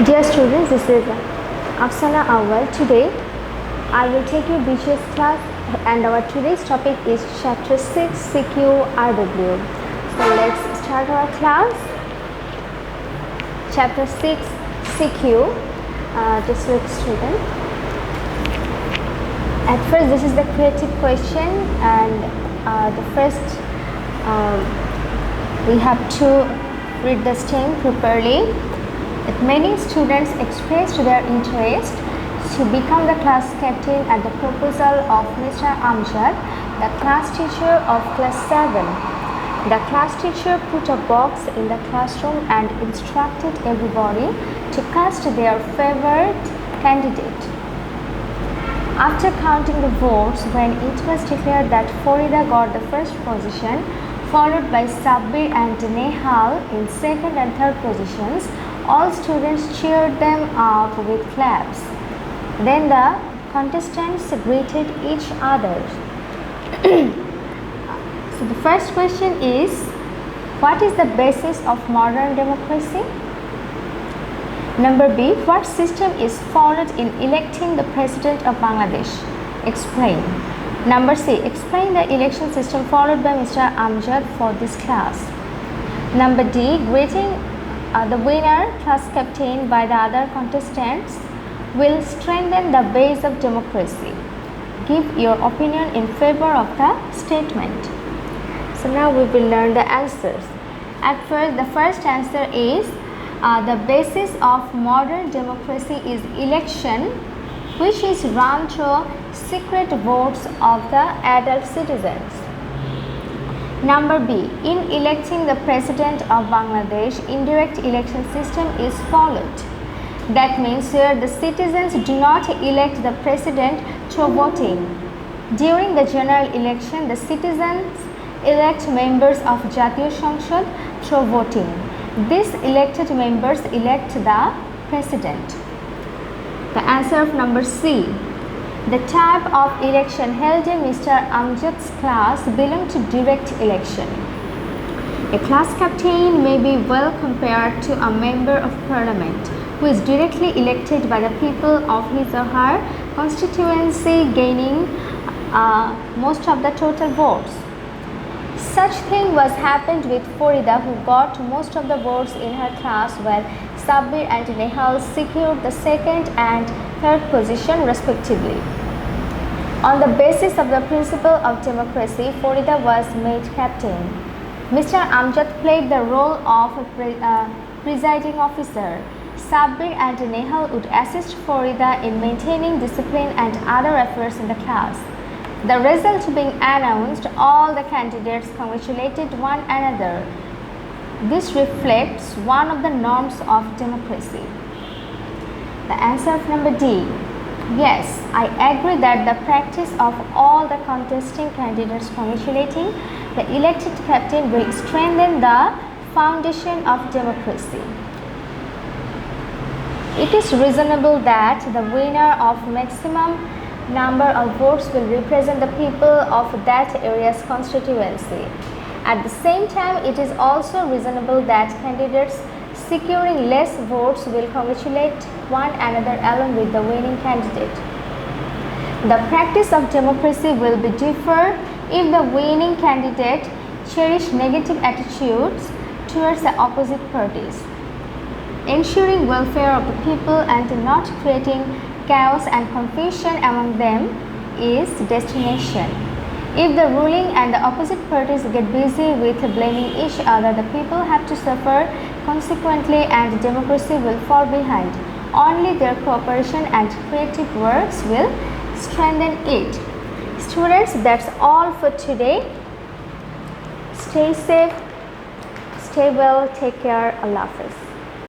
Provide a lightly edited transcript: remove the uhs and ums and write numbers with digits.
Dear students, this is Afsana Awal. Today I will take you BGS class and our today's topic is chapter 6 CQRW. So let's start our class. Chapter 6 CQ. Just look student. At first this is the creative question and the first we have to read the stem properly. That many students expressed their interest to become the class captain at the proposal of Mr. Amjad, the class teacher of class 7. The class teacher put a box in the classroom and instructed everybody to cast their favorite candidate. After counting the votes, when it was declared that Farida got the first position, followed by Sabbir and Nehal in second and third positions, all students cheered them up with claps. Then the contestants greeted each other. So the first question is, what is the basis of modern democracy? Number B, what system is followed in electing the President of Bangladesh? Explain. Number C, explain the election system followed by Mr. Amjad for this class. Number D, greeting the winner class captain by the other contestants will strengthen the base of democracy. Give your opinion in favor of the statement. So now we will learn the answers. At first, the first answer is the basis of modern democracy is election, which is run through secret votes of the adult citizens. Number B, in electing the President of Bangladesh, indirect election system is followed. That means here the citizens do not elect the President through voting. During the general election, the citizens elect members of Jatiyo সংসদ through voting. These elected members elect the President. The answer of number C. The type of election held in Mr. Amjad's class belonged to direct election. A class captain may be well compared to a member of parliament who is directly elected by the people of his or her constituency, gaining most of the total votes. Such thing was happened with Farida, who got most of the votes in her class, while Sabbir and Nehal secured the second and third position respectively. On the basis of the principle of democracy, Farida was made captain. Mr. Amjad played the role of presiding officer. Sabbir and Nehal would assist Farida in maintaining discipline and other affairs in the class. The result being announced, all the candidates congratulated one another. This reflects one of the norms of democracy. The answer of number D. Yes, I agree that the practice of all the contesting candidates congratulating the elected captain will strengthen the foundation of democracy. It is reasonable that the winner of maximum number of votes will represent the people of that area's constituency. At the same time, it is also reasonable that candidates securing less votes will congratulate one another along with the winning candidate. The practice of democracy will be differ if the winning candidate cherish negative attitudes towards the opposite parties. Ensuring welfare of the people and not creating chaos and confusion among them is destination. If the ruling and the opposite parties get busy with blaming each other, the people have to suffer consequently and democracy will fall behind. Only their cooperation and creative works will strengthen it. Students, that's all for today. Stay safe, stay well, take care, Allah Hafiz.